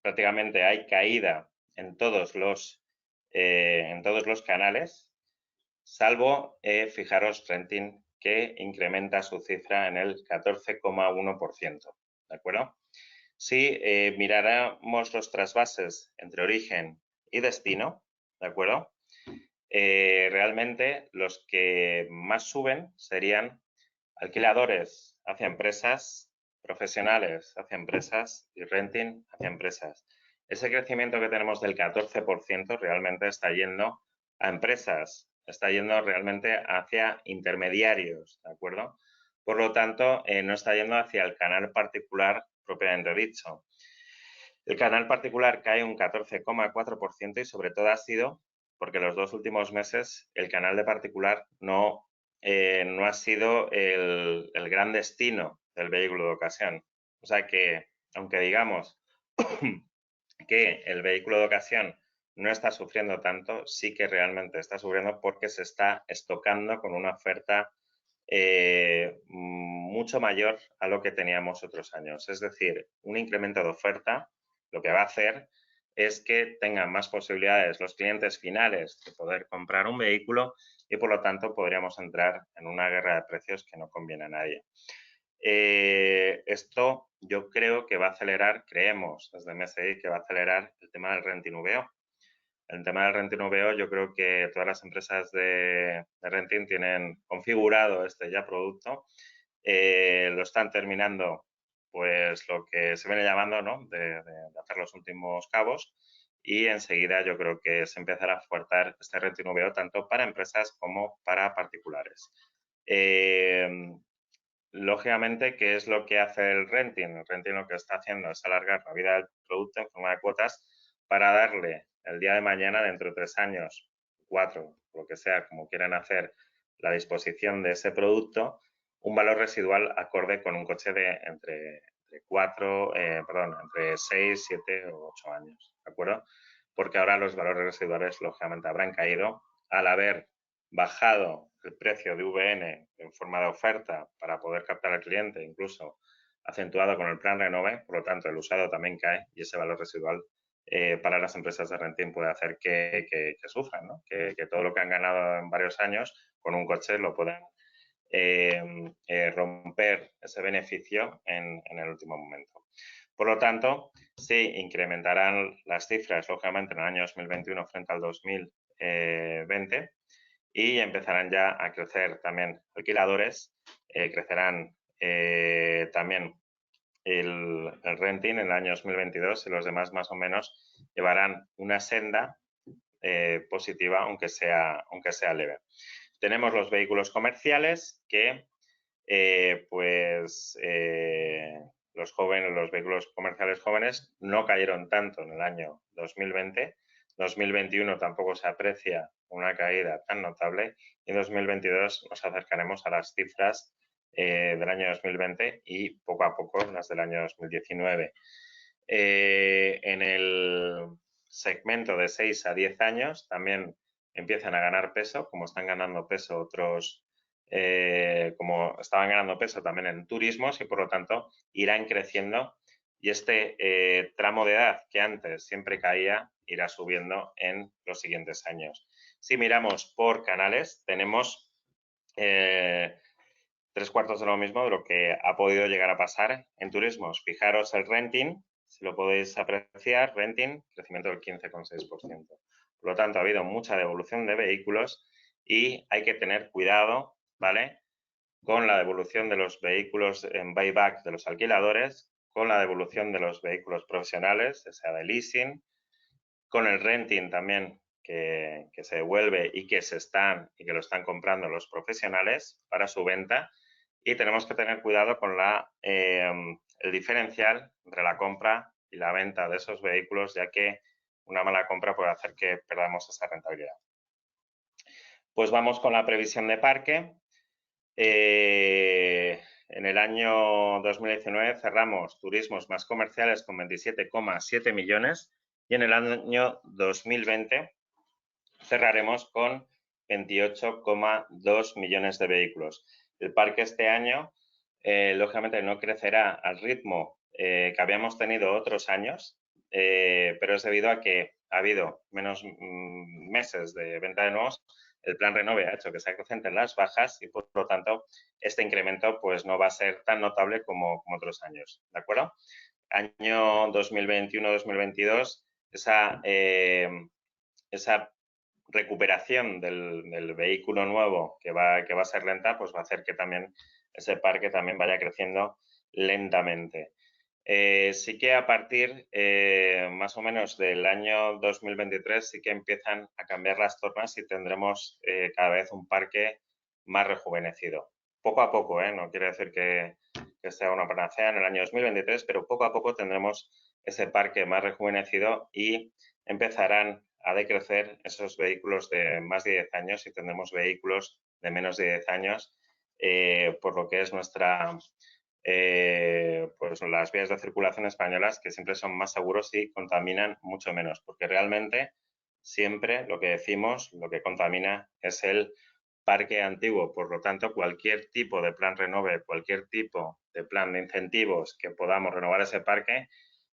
prácticamente hay caída en todos los canales, salvo, fijaros, Renting, que incrementa su cifra en el 14,1%, ¿de acuerdo? Si miráramos los trasvases entre origen y destino, ¿de acuerdo? Realmente los que más suben serían alquiladores hacia empresas, profesionales hacia empresas y renting hacia empresas. Ese crecimiento que tenemos del 14% realmente está yendo a empresas, está yendo realmente hacia intermediarios, ¿de acuerdo? Por lo tanto, no está yendo hacia el canal particular propiamente dicho. El canal particular cae un 14,4% y sobre todo ha sido porque los 2 últimos meses el canal de particular no ha sido el gran destino del vehículo de ocasión. O sea que, aunque digamos que el vehículo de ocasión no está sufriendo tanto, sí que realmente está sufriendo porque se está estocando con una oferta mucho mayor a lo que teníamos otros años. Es decir, un incremento de oferta lo que va a hacer es que tengan más posibilidades los clientes finales de poder comprar un vehículo y por lo tanto podríamos entrar en una guerra de precios que no conviene a nadie. Esto yo creo que va a acelerar, creemos desde MSI que va a acelerar el tema del renting VO. El tema del renting VO, yo creo que todas las empresas de renting tienen configurado este ya producto, lo están terminando pues lo que se viene llamando, ¿no? de hacer los últimos cabos y enseguida yo creo que se empezará a ofertar este renting VO tanto para empresas como para particulares. Lógicamente, ¿qué es lo que hace el renting? El renting lo que está haciendo es alargar la vida del producto en forma de cuotas para darle el día de mañana, dentro de 3 años, 4, lo que sea, como quieran hacer la disposición de ese producto, un valor residual acorde con un coche de entre 6, 7 o 8 años, ¿de acuerdo? Porque ahora los valores residuales, lógicamente, habrán caído al haber bajado el precio de VN en forma de oferta para poder captar al cliente, incluso acentuado con el plan Renove, por lo tanto el usado también cae y ese valor residual para las empresas de renting puede hacer que sufran, ¿no? Que todo lo que han ganado en varios años con un coche lo puedan romper ese beneficio en el último momento. Por lo tanto, sí incrementarán las cifras, lógicamente, en el año 2021 frente al 2020 y empezarán ya a crecer también alquiladores, crecerán también el renting en el año 2022 y los demás más o menos llevarán una senda positiva, aunque sea leve. Tenemos los vehículos comerciales que los vehículos comerciales jóvenes no cayeron tanto en el año 2020. 2021 tampoco se aprecia una caída tan notable y en 2022 nos acercaremos a las cifras del año 2020 y poco a poco las del año 2019. En el segmento de 6 a 10 años también empiezan a ganar peso, como están ganando peso otros, como estaban ganando peso también en turismos y por lo tanto irán creciendo y este tramo de edad que antes siempre caía irá subiendo en los siguientes años. Si miramos por canales, tenemos 3/4 de lo mismo de lo que ha podido llegar a pasar en turismos. Fijaros el renting, si lo podéis apreciar, renting, crecimiento del 15,6%. Por lo tanto, ha habido mucha devolución de vehículos y hay que tener cuidado, ¿vale?, con la devolución de los vehículos en buyback de los alquiladores, con la devolución de los vehículos profesionales, sea de leasing, con el renting también que se devuelve y que lo están comprando los profesionales para su venta, y tenemos que tener cuidado con el diferencial entre la compra y la venta de esos vehículos, ya que una mala compra puede hacer que perdamos esa rentabilidad. Pues vamos con la previsión de parque. En el año 2019 cerramos turismos más comerciales con 27,7 millones y en el año 2020 cerraremos con 28,2 millones de vehículos. El parque este año, lógicamente, no crecerá al ritmo que habíamos tenido otros años, pero es debido a que ha habido menos meses de venta de nuevos. El plan Renove ha hecho que se acrecenten las bajas y, por lo tanto, este incremento pues, no va a ser tan notable como otros años, ¿de acuerdo? Año 2021-2022, esa recuperación del vehículo nuevo que va a ser lenta, pues va a hacer que también ese parque también vaya creciendo lentamente. Sí que a partir más o menos del año 2023 sí que empiezan a cambiar las tornas y tendremos cada vez un parque más rejuvenecido. Poco a poco, no quiere decir que sea una panacea en el año 2023, pero poco a poco tendremos ese parque más rejuvenecido y empezarán a decrecer esos vehículos de más de 10 años y tendremos vehículos de menos de 10 años, por lo que es nuestra pues las vías de circulación españolas, que siempre son más seguros y contaminan mucho menos, porque realmente siempre lo que decimos, lo que contamina es el parque antiguo. Por lo tanto, cualquier tipo de plan Renove, cualquier tipo de plan de incentivos que podamos renovar ese parque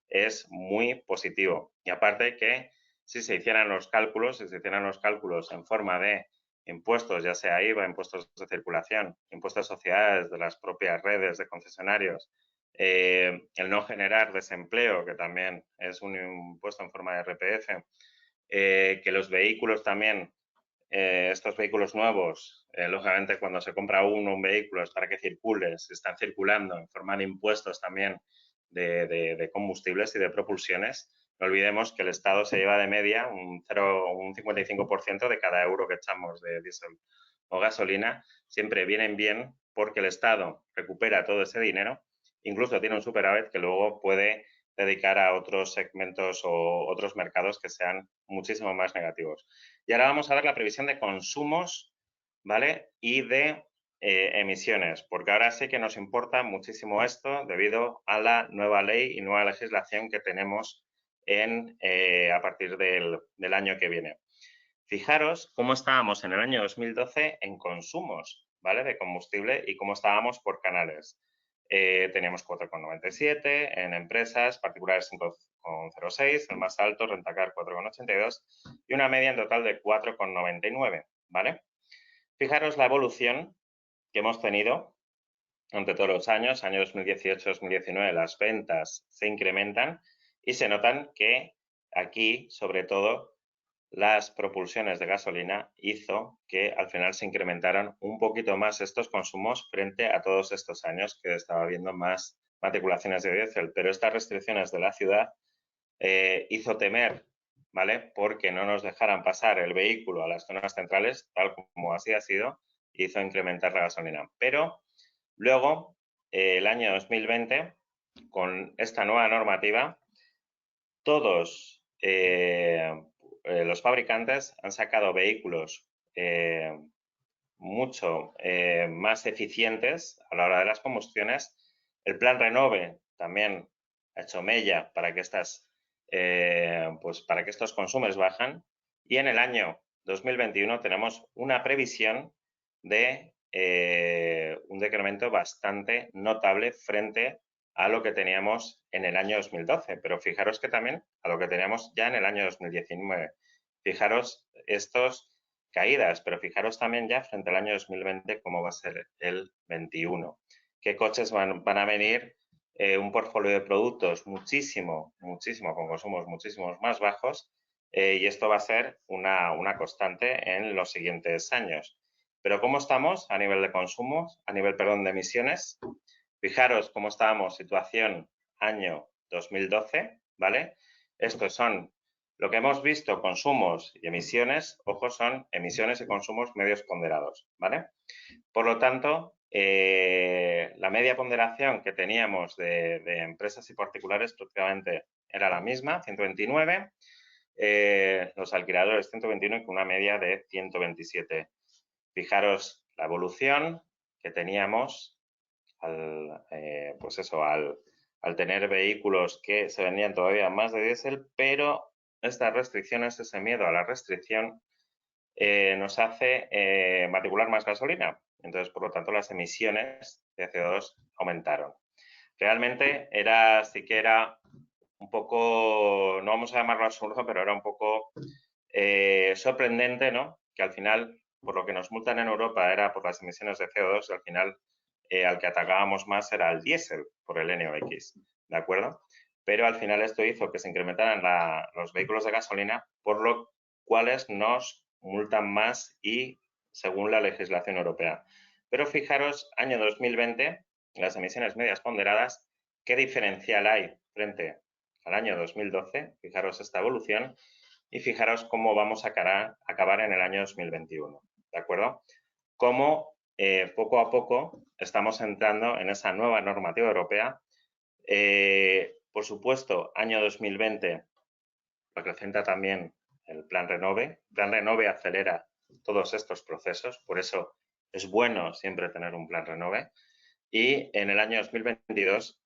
es muy positivo. Y aparte que si se hicieran los cálculos, en forma de impuestos, ya sea IVA, impuestos de circulación, impuestos de sociedades de las propias redes de concesionarios, el no generar desempleo, que también es un impuesto en forma de RPF, que los vehículos también, estos vehículos nuevos, lógicamente cuando se compra un vehículo es para que circule, se están circulando en forma de impuestos también de combustibles y de propulsiones. No olvidemos que el Estado se lleva de media un 55% de cada euro que echamos de diésel o gasolina. Siempre vienen bien porque el Estado recupera todo ese dinero, incluso tiene un superávit que luego puede dedicar a otros segmentos o otros mercados que sean muchísimo más negativos. Y ahora vamos a ver la previsión de consumos, ¿vale? Y de emisiones, porque ahora sí que nos importa muchísimo esto debido a la nueva ley y nueva legislación que tenemos a partir del año que viene. Fijaros cómo estábamos en el año 2012 en consumos, ¿vale?, de combustible y cómo estábamos por canales. Teníamos 4,97, en empresas particulares 5,06, el más alto, Rentacar 4,82 y una media en total de 4,99, ¿vale? Fijaros la evolución que hemos tenido durante todos los años, año 2018-2019, las ventas se incrementan y se notan que aquí, sobre todo, las propulsiones de gasolina hizo que al final se incrementaran un poquito más estos consumos frente a todos estos años que estaba habiendo más matriculaciones de diésel. Pero estas restricciones de la ciudad hizo temer, ¿vale?, porque no nos dejaran pasar el vehículo a las zonas centrales, tal como así ha sido, hizo incrementar la gasolina. Pero luego, el año 2020, con esta nueva normativa, todos los fabricantes han sacado vehículos mucho más eficientes a la hora de las combustiones. El plan Renove también ha hecho mella para que pues para que estos consumos bajan, y en el año 2021 tenemos una previsión de un decremento bastante notable frente a lo que teníamos en el año 2012, pero fijaros que también a lo que teníamos ya en el año 2019. Fijaros estos caídas, pero fijaros también ya frente al año 2020 cómo va a ser el 21. ¿Qué coches van a venir? Un portfolio de productos muchísimo, con consumos muchísimos más bajos, y esto va a ser una constante en los siguientes años. Pero ¿cómo estamos a nivel de consumos, a nivel, perdón, de emisiones? Fijaros cómo estábamos, situación año 2012, ¿vale? Estos son lo que hemos visto, consumos y emisiones, ojo, son emisiones y consumos medios ponderados, ¿vale? Por lo tanto, la media ponderación que teníamos de empresas y particulares prácticamente era la misma, 129, los alquiladores 121 y con una media de 127. Fijaros la evolución que teníamos al tener vehículos que se vendían todavía más de diésel, pero estas restricciones, ese miedo a la restricción, nos hace matricular más gasolina. Entonces, por lo tanto, las emisiones de CO2 aumentaron. Realmente sí que era un poco, no vamos a llamarlo absurdo, pero era un poco sorprendente, ¿no? Que al final, por lo que nos multan en Europa era por las emisiones de CO2, al final al que atacábamos más era el diésel por el NOx, ¿de acuerdo? Pero al final esto hizo que se incrementaran los vehículos de gasolina, por lo cuales nos multan más y según la legislación europea. Pero fijaros, año 2020, las emisiones medias ponderadas, ¿qué diferencial hay frente al año 2012? Fijaros esta evolución y fijaros cómo vamos a acabar en el año 2021, ¿de acuerdo? Cómo poco a poco estamos entrando en esa nueva normativa europea. Por supuesto, año 2020 lo acrecenta también el Plan Renove. El Plan Renove acelera todos estos procesos, por eso es bueno siempre tener un Plan Renove. Y en el año 2022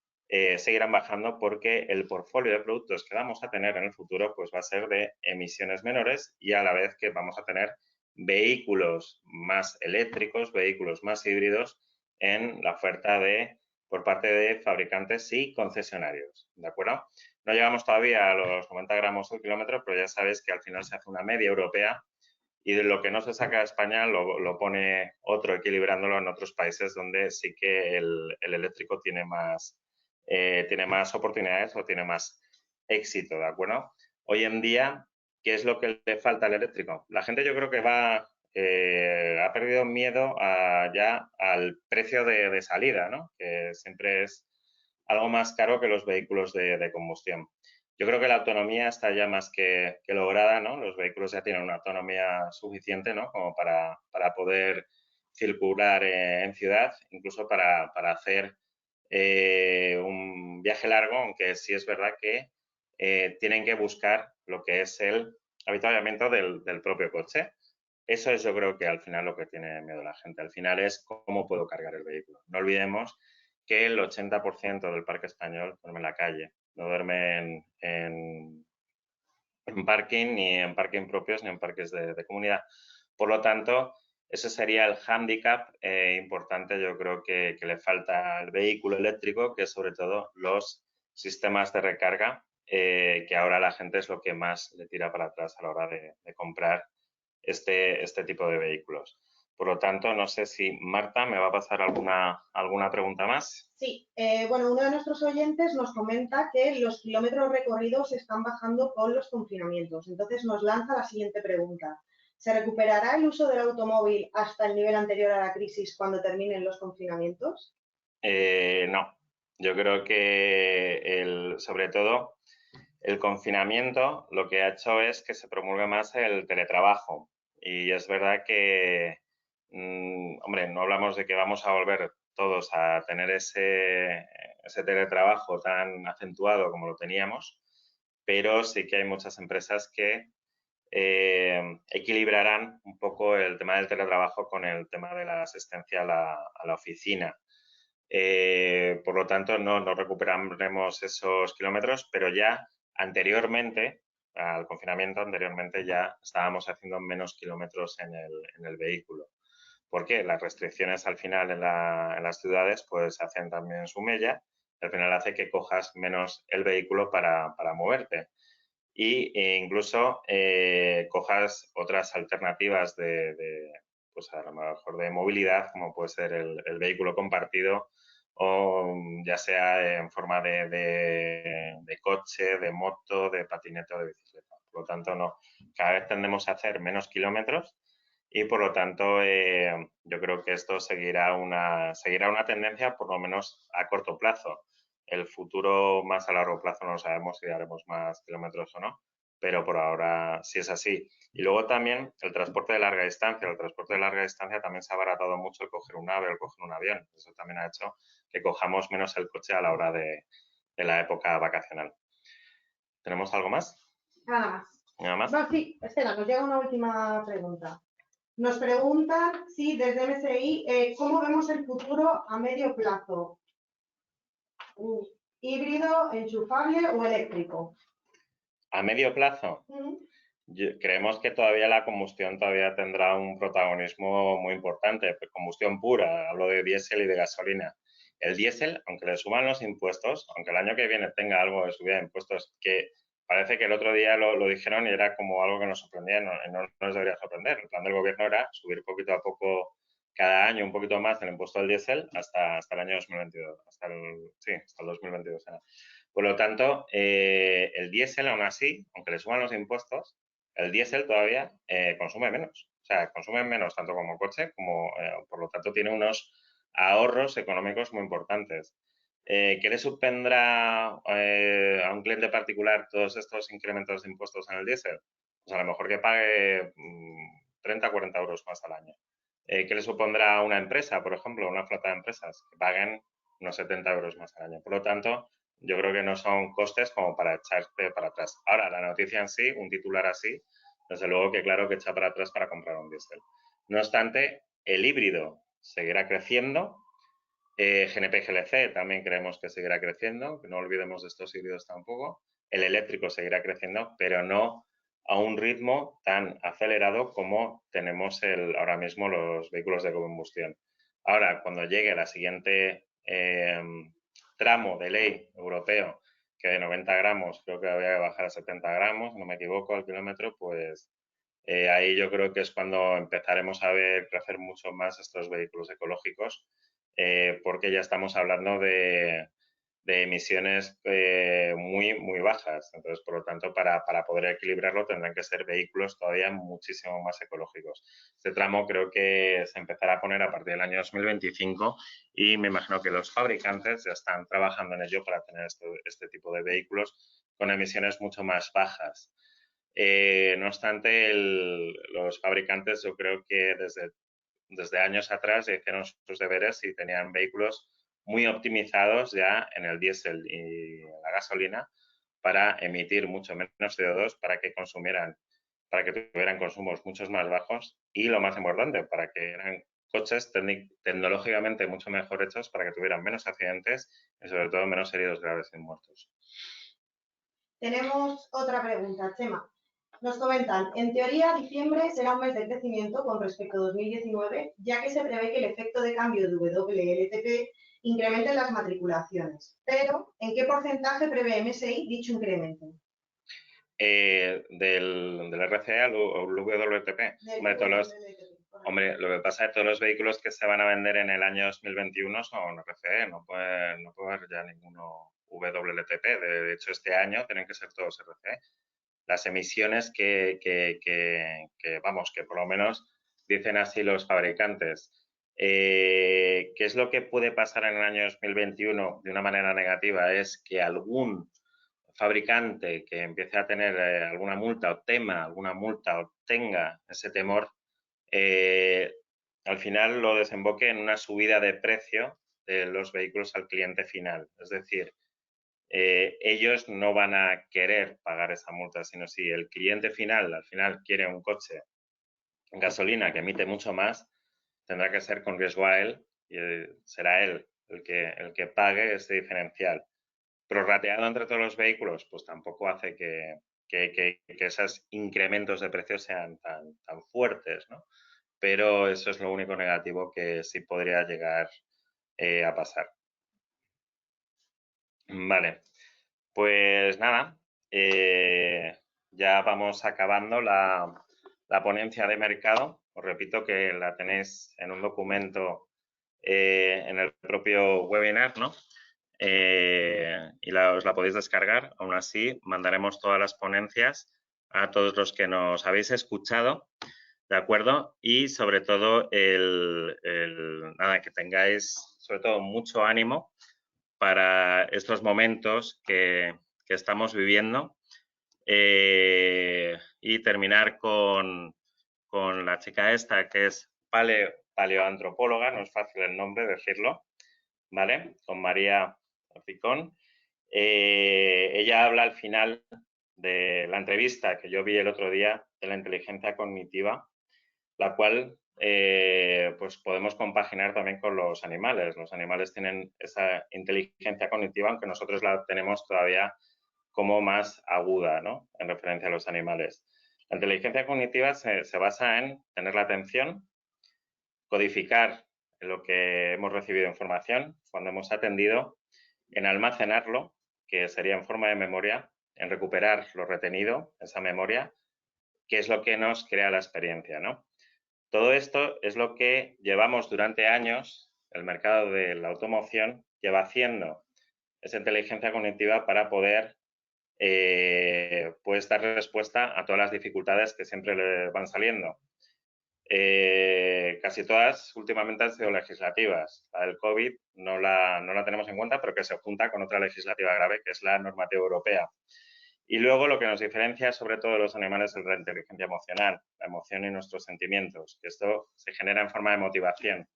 seguirán bajando porque el portfolio de productos que vamos a tener en el futuro pues va a ser de emisiones menores y a la vez que vamos a tener vehículos más eléctricos, vehículos más híbridos en la oferta por parte de fabricantes y concesionarios, ¿de acuerdo? No llegamos todavía a los 90 gramos al kilómetro, pero ya sabéis que al final se hace una media europea y de lo que no se saca de España lo pone otro equilibrándolo en otros países donde sí que el eléctrico tiene más oportunidades o tiene más éxito, ¿de acuerdo? Hoy en día, ¿qué es lo que le falta al eléctrico? La gente yo creo que ha perdido miedo ya al precio de salida, ¿no? Que siempre es algo más caro que los vehículos de combustión. Yo creo que la autonomía está ya más que lograda, ¿no? Los vehículos ya tienen una autonomía suficiente, ¿no? Como para poder circular en ciudad, incluso para hacer un viaje largo, aunque sí es verdad que tienen que buscar lo que es el avituallamiento del propio coche. Eso es yo creo que al final lo que tiene miedo la gente. Al final es cómo puedo cargar el vehículo. No olvidemos que el 80% del parque español duerme en la calle. No duerme en parking, ni en parking propios, ni en parques de comunidad. Por lo tanto, ese sería el hándicap importante, yo creo que le falta al vehículo eléctrico, que es sobre todo los sistemas de recarga, que ahora la gente es lo que más le tira para atrás a la hora de comprar este tipo de vehículos. Por lo tanto, no sé si Marta me va a pasar alguna pregunta más. Sí, bueno, uno de nuestros oyentes nos comenta que los kilómetros recorridos están bajando con los confinamientos. Entonces nos lanza la siguiente pregunta. ¿Se recuperará el uso del automóvil hasta el nivel anterior a la crisis cuando terminen los confinamientos? No, yo creo que sobre todo el confinamiento lo que ha hecho es que se promulgue más el teletrabajo. Y es verdad que, hombre, no hablamos de que vamos a volver todos a tener ese teletrabajo tan acentuado como lo teníamos, pero sí que hay muchas empresas que equilibrarán un poco el tema del teletrabajo con el tema de la asistencia a la oficina. Por lo tanto, no recuperaremos esos kilómetros, pero ya anteriormente, al confinamiento, anteriormente ya estábamos haciendo menos kilómetros en el vehículo. Porque las restricciones al final en las ciudades pues hacen también su mella, y al final hace que cojas menos el vehículo para moverte. E incluso cojas otras alternativas pues a lo mejor de movilidad, como puede ser el vehículo compartido, o ya sea en forma de coche, de moto, de patinete o de bicicleta. Por lo tanto, no, cada vez tendemos a hacer menos kilómetros y por lo tanto yo creo que esto seguirá una tendencia por lo menos a corto plazo. El futuro más a largo plazo no lo sabemos si haremos más kilómetros o no, pero por ahora sí es así. Y luego también el transporte de larga distancia. El transporte de larga distancia también se ha abaratado mucho el coger un ave o el coger un avión. Eso también ha hecho que cojamos menos el coche a la hora de la época vacacional. ¿Tenemos algo más? Nada más. ¿Nada más? No, sí, espera, nos llega una última pregunta. Nos preguntan si desde MSI, ¿cómo vemos el futuro a medio plazo? ¿Híbrido, enchufable o eléctrico? A medio plazo, creemos que todavía la combustión todavía tendrá un protagonismo muy importante. Pues combustión pura, hablo de diésel y de gasolina. El diésel, aunque le suban los impuestos, aunque el año que viene tenga algo de subida de impuestos, que parece que el otro día lo dijeron y era como algo que nos sorprendía, no nos debería sorprender. El plan del gobierno era subir poquito a poco cada año un poquito más el impuesto al diésel hasta el año 2022, hasta el 2022. Por lo tanto, el diésel, aún así, aunque le suban los impuestos, el diésel todavía consume menos. O sea, consume menos tanto como coche, como por lo tanto tiene unos ahorros económicos muy importantes. ¿Qué le supondrá a un cliente particular todos estos incrementos de impuestos en el diésel? Pues a lo mejor que pague 30 40 euros más al año. ¿Qué le supondrá a una empresa, por ejemplo, una flota de empresas? Que paguen unos 70 euros más al año. Por lo tanto, yo creo que no son costes como para echarte para atrás. Ahora, la noticia en sí, un titular así, desde luego que claro que echa para atrás para comprar un diésel. No obstante, el híbrido seguirá creciendo. GNP-GLC también creemos que seguirá creciendo, que no olvidemos de estos híbridos tampoco. El eléctrico seguirá creciendo, pero no a un ritmo tan acelerado como tenemos ahora mismo los vehículos de combustión. Ahora, cuando llegue la siguiente tramo de ley europeo, que de 90 gramos creo que había que bajar a 70 gramos, no me equivoco, al kilómetro, pues ahí yo creo que es cuando empezaremos a ver crecer mucho más estos vehículos ecológicos, porque ya estamos hablando de emisiones muy bajas. Entonces, por lo tanto, para poder equilibrarlo tendrán que ser vehículos todavía muchísimo más ecológicos. Este tramo creo que se empezará a poner a partir del año 2025 y me imagino que los fabricantes ya están trabajando en ello para tener este tipo de vehículos con emisiones mucho más bajas. No obstante, los fabricantes yo creo que desde años atrás ya hicieron sus deberes y tenían vehículos muy optimizados ya en el diésel y en la gasolina para emitir mucho menos CO2, para que tuvieran consumos mucho más bajos y lo más importante, para que eran coches tecnológicamente mucho mejor hechos para que tuvieran menos accidentes y sobre todo menos heridos graves y muertos. Tenemos otra pregunta, Chema. Nos comentan, en teoría, diciembre será un mes de crecimiento con respecto a 2019, ya que se prevé que el efecto de cambio de WLTP incremente las matriculaciones. Pero, ¿en qué porcentaje prevé MSI dicho incremento? Del RCA al WLTP. Hombre, lo que pasa es que todos los vehículos que se van a vender en el año 2021 son RCE, no puede haber ya ninguno WLTP. De hecho, este año tienen que ser todos RCE. Las emisiones vamos, que por lo menos dicen así los fabricantes. ¿Qué es lo que puede pasar en el año 2021 de una manera negativa? Es que algún fabricante que empiece a tener alguna multa o tema alguna multa o tenga ese temor, al final lo desemboque en una subida de precio de los vehículos al cliente final. Es decir, ellos no van a querer pagar esa multa, sino si el cliente final al final quiere un coche en gasolina que emite mucho más, tendrá que ser con riesgo a él y será él el que pague este diferencial. Prorrateado entre todos los vehículos, pues tampoco hace que esos incrementos de precios sean tan fuertes, ¿no? Pero eso es lo único negativo que sí podría llegar a pasar. Vale, pues nada, ya vamos acabando la ponencia de mercado. Os repito que la tenéis en un documento en el propio webinar, ¿no? Y os la podéis descargar. Aún así, mandaremos todas las ponencias a todos los que nos habéis escuchado, ¿de acuerdo? Y sobre todo, nada, que tengáis sobre todo mucho ánimo para estos momentos que estamos viviendo y terminar con la chica esta que es paleoantropóloga, no es fácil el nombre decirlo, ¿vale? Con María Picón. Ella habla al final de la entrevista que yo vi el otro día de la inteligencia cognitiva, la cual pues podemos compaginar también con los animales. Los animales tienen esa inteligencia cognitiva, aunque nosotros la tenemos todavía como más aguda, ¿no? En referencia a los animales. La inteligencia cognitiva se basa en tener la atención, codificar lo que hemos recibido información cuando hemos atendido, en almacenarlo, que sería en forma de memoria, en recuperar lo retenido, esa memoria, que es lo que nos crea la experiencia, ¿no? Todo esto es lo que llevamos durante años, el mercado de la automoción lleva haciendo esa inteligencia cognitiva para poder pues dar respuesta a todas las dificultades que siempre le van saliendo. Casi todas últimamente han sido legislativas. La del COVID no la tenemos en cuenta, pero que se junta con otra legislativa grave, que es la normativa europea. Y luego lo que nos diferencia sobre todo de los animales es la inteligencia emocional, la emoción y nuestros sentimientos, que esto se genera en forma de motivación.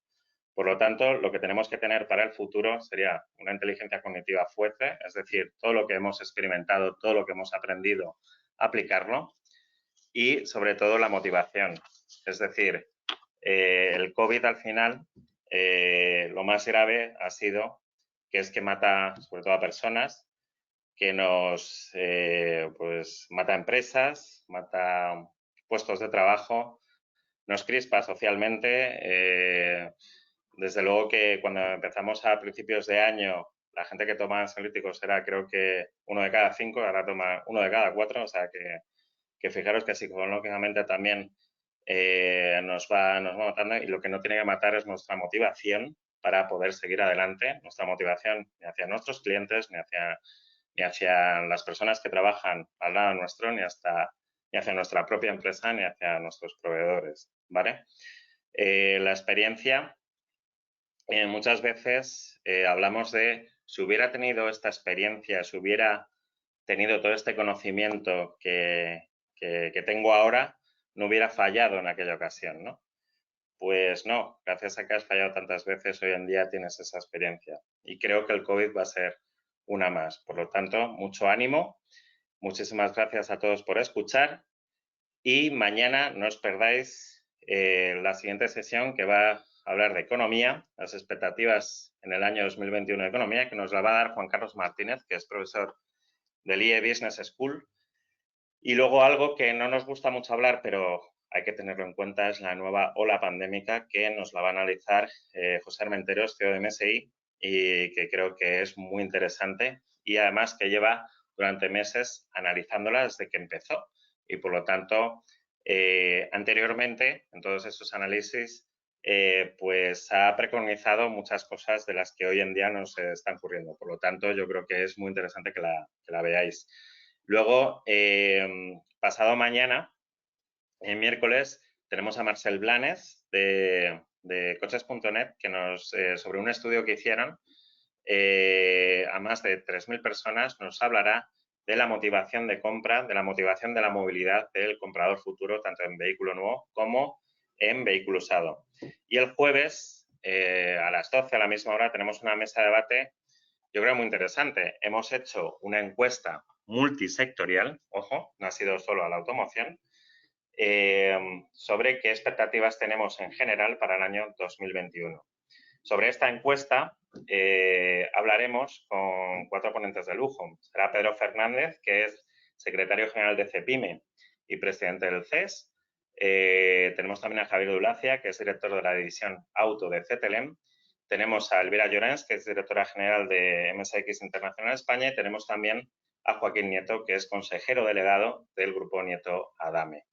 Por lo tanto, lo que tenemos que tener para el futuro sería una inteligencia cognitiva fuerte, es decir, todo lo que hemos experimentado, todo lo que hemos aprendido, aplicarlo, y sobre todo la motivación. Es decir, el COVID al final, lo más grave ha sido que es que mata sobre todo a personas, que nos pues mata empresas, mata puestos de trabajo, nos crispa socialmente. Desde luego que cuando empezamos a principios de año, la gente que toma ansiolíticos era creo que 1 de cada 5, ahora toma 1 de cada 4, o sea que fijaros que psicológicamente también nos va matando, y lo que no tiene que matar es nuestra motivación para poder seguir adelante, nuestra motivación ni hacia nuestros clientes, ni hacia las personas que trabajan al lado nuestro, ni hacia nuestra propia empresa, ni hacia nuestros proveedores, ¿vale? La experiencia, muchas veces hablamos de si hubiera tenido esta experiencia, si hubiera tenido todo este conocimiento que tengo ahora, no hubiera fallado en aquella ocasión, ¿no? Pues no, gracias a que has fallado tantas veces, hoy en día tienes esa experiencia. Y creo que el COVID va a ser una más. Por lo tanto, mucho ánimo. Muchísimas gracias a todos por escuchar. Y mañana no os perdáis la siguiente sesión, que va a hablar de economía, las expectativas en el año 2021 de economía, que nos la va a dar Juan Carlos Martínez, que es profesor del IE Business School. Y luego algo que no nos gusta mucho hablar, pero hay que tenerlo en cuenta, es la nueva ola pandémica, que nos la va a analizar José Armenteros, CEO de MSI, y que creo que es muy interesante, y además que lleva durante meses analizándola desde que empezó. Y por lo tanto, anteriormente, en todos esos análisis, pues ha preconizado muchas cosas de las que hoy en día nos están ocurriendo. Por lo tanto, yo creo que es muy interesante que la veáis. Luego, pasado mañana, miércoles, tenemos a Marcel Blanes de coches.net, que sobre un estudio que hicieron a más de 3.000 personas, nos hablará de la motivación de compra, de la motivación de la movilidad del comprador futuro, tanto en vehículo nuevo como en vehículo usado. Y el jueves, a las 12, a la misma hora, tenemos una mesa de debate, yo creo muy interesante. Hemos hecho una encuesta multisectorial, ojo, no ha sido solo a la automoción, sobre qué expectativas tenemos en general para el año 2021. Sobre esta encuesta hablaremos con 4 ponentes de lujo. Será Pedro Fernández, que es secretario general de CEPIME y presidente del CES. Tenemos también a Javier Dulacia, que es director de la división Auto de CETELEM. Tenemos a Elvira Llorens, que es directora general de MSX Internacional España. Y tenemos también a Joaquín Nieto, que es consejero delegado del Grupo Nieto Adame.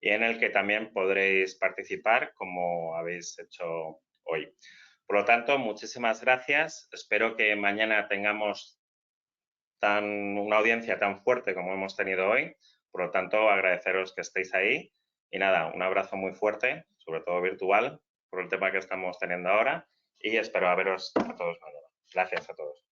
Y en el que también podréis participar, como habéis hecho hoy. Por lo tanto, muchísimas gracias. Espero que mañana tengamos una audiencia tan fuerte como hemos tenido hoy. Por lo tanto, agradeceros que estéis ahí. Y nada, un abrazo muy fuerte, sobre todo virtual, por el tema que estamos teniendo ahora. Y espero a veros a todos mañana. Gracias a todos.